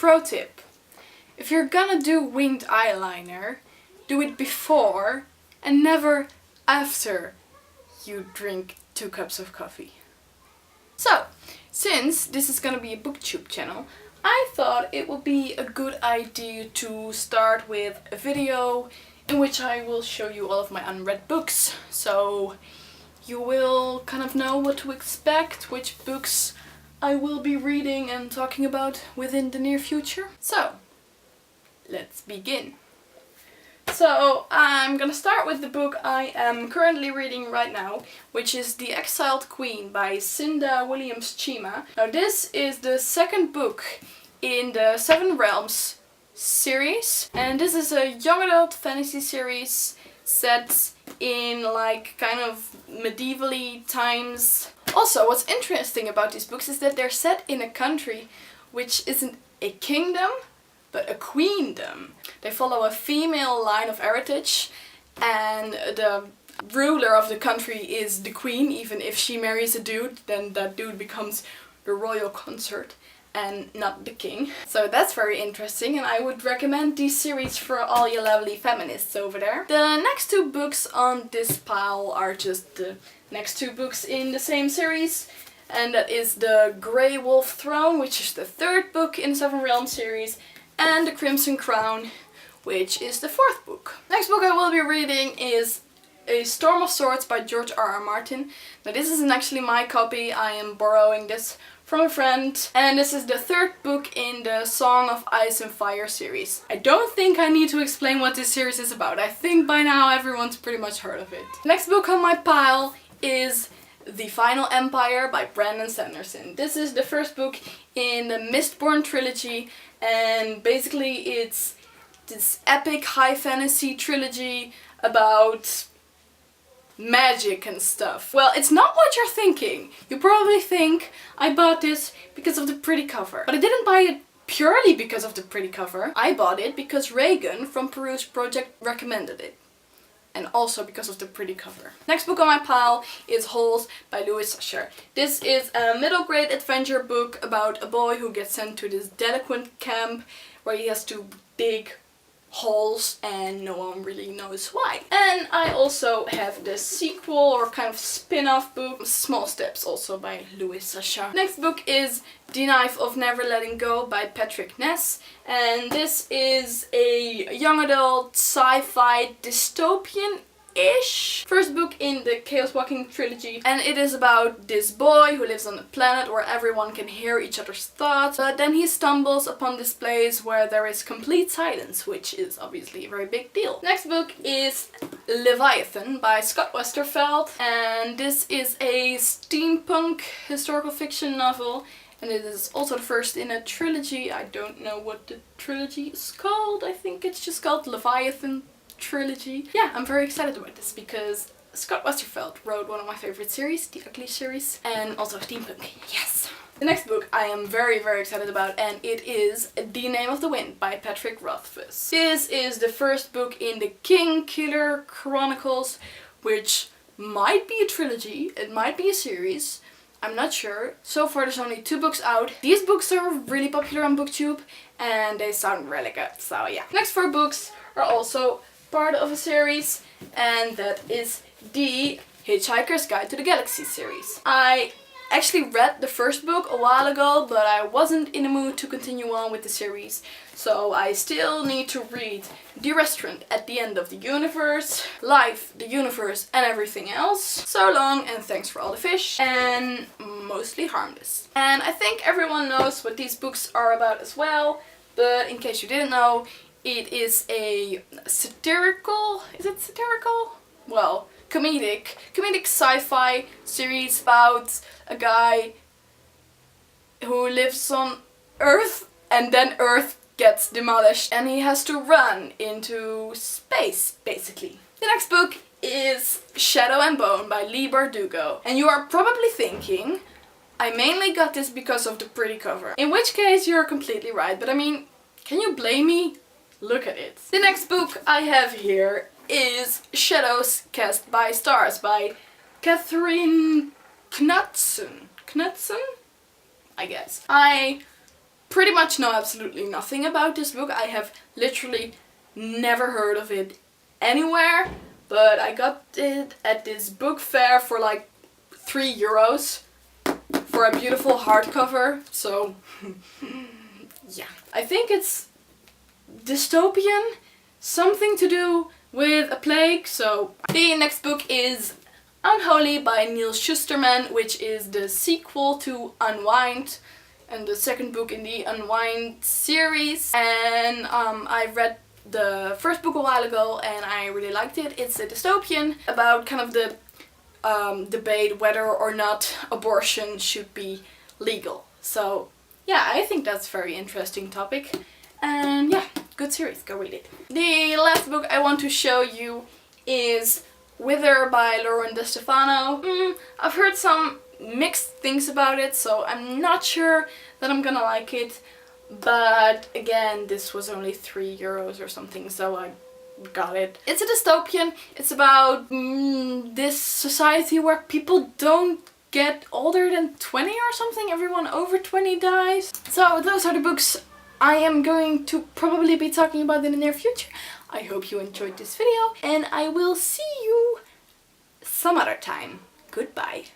pro tip. If you're gonna do winged eyeliner, do it before and never after you drink 2 cups of coffee. So, since this is gonna be a booktube channel, I thought it would be a good idea to start with a video in which I will show you all of my unread books. So you will kind of know what to expect, which books I will be reading and talking about within the near future. So, let's begin. So I'm gonna start with the book I am currently reading right now, which is The Exiled Queen by Cinda Williams-Chima. Now this is the second book in the Seven Realms series, and this is a young adult fantasy series set in like kind of medieval-y times. Also, what's interesting about these books is that they're set in a country which isn't a kingdom, but a queendom. They follow a female line of heritage, and the ruler of the country is the queen. Even if she marries a dude, then that dude becomes the royal consort and not the king. So that's very interesting, and I would recommend this series for all you lovely feminists over there. The next 2 books on this pile are just the next 2 books in the same series, and that is The Grey Wolf Throne, which is the 3rd book in the Seven Realms series, and The Crimson Crown, which is the 4th book. Next book I will be reading is A Storm of Swords by George R.R. Martin. Now this isn't actually my copy, I am borrowing this from a friend, and this is the 3rd book in the Song of Ice and Fire series. I don't think I need to explain what this series is about. I think by now everyone's pretty much heard of it. Next book on my pile is The Final Empire by Brandon Sanderson. This is the 1st book in the Mistborn trilogy, and basically it's this epic high fantasy trilogy about magic and stuff. Well, it's not what you're thinking. You probably think I bought this because of the pretty cover. But I didn't buy it purely because of the pretty cover. I bought it because Reagan from Peruse Project recommended it. And also because of the pretty cover. Next book on my pile is Holes by Louis Sachar. This is a middle grade adventure book about a boy who gets sent to this delinquent camp where he has to dig holes and no one really knows why. And I also have the sequel or kind of spin-off book, Small Steps, also by Louis Sachar. Next book is The Knife of Never Letting Go by Patrick Ness, and this is a young adult sci-fi dystopian-ish 1st book in the Chaos Walking trilogy, and it is about this boy who lives on a planet where everyone can hear each other's thoughts, but then he stumbles upon this place where there is complete silence, which is obviously a very big deal. Next book is Leviathan by Scott Westerfeld, and this is a steampunk historical fiction novel, and it is also the 1st in a trilogy. I don't know what the trilogy is called. I think it's just called Leviathan trilogy. Yeah, I'm very excited about this because Scott Westerfeld wrote one of my favorite series, the Ugly series, and also steampunk. Yes! The next book I am very excited about, and it is The Name of the Wind by Patrick Rothfuss. This is the 1st book in the King Killer Chronicles, which might be a trilogy, it might be a series, I'm not sure. So far there's only 2 books out. These books are really popular on BookTube and they sound really good, so yeah. Next 4 books are also part of a series, and that is the Hitchhiker's Guide to the Galaxy series. I actually read the 1st book a while ago, but I wasn't in the mood to continue on with the series, so I still need to read The Restaurant at the End of the Universe, Life, the Universe, and Everything Else, So Long and Thanks for All the Fish, and Mostly Harmless. And I think everyone knows what these books are about as well, but in case you didn't know, it is a satirical, is it satirical? Well, comedic sci-fi series about a guy who lives on Earth and then Earth gets demolished and he has to run into space, basically. The next book is Shadow and Bone by Leigh Bardugo, and you are probably thinking, I mainly got this because of the pretty cover. In which case you're completely right, but I mean, can you blame me? Look at it. The next book I have here is Shadows Cast by Stars by Catherine Knudsen. Knudsen? I guess. I pretty much know absolutely nothing about this book. I have literally never heard of it anywhere, but I got it at this book fair for like €3 for a beautiful hardcover, so yeah. I think it's dystopian, something to do with a plague, so. The next book is Unholy by Neil Shusterman, which is the sequel to Unwind, and the second book in the Unwind series. And I read the first book a while ago and I really liked it. It's a dystopian about kind of the debate whether or not abortion should be legal. So yeah, I think that's a very interesting topic. And yeah, good series, go read it. The last book I want to show you is Wither by Lauren DeStefano. I've heard some mixed things about it, so I'm not sure that I'm gonna like it. But again, this was only €3 or something, so I got it. It's a dystopian. It's about this society where people don't get older than 20 or something. Everyone over 20 dies. So those are the books I am going to probably be talking about in the near future. I hope you enjoyed this video, and I will see you some other time. Goodbye.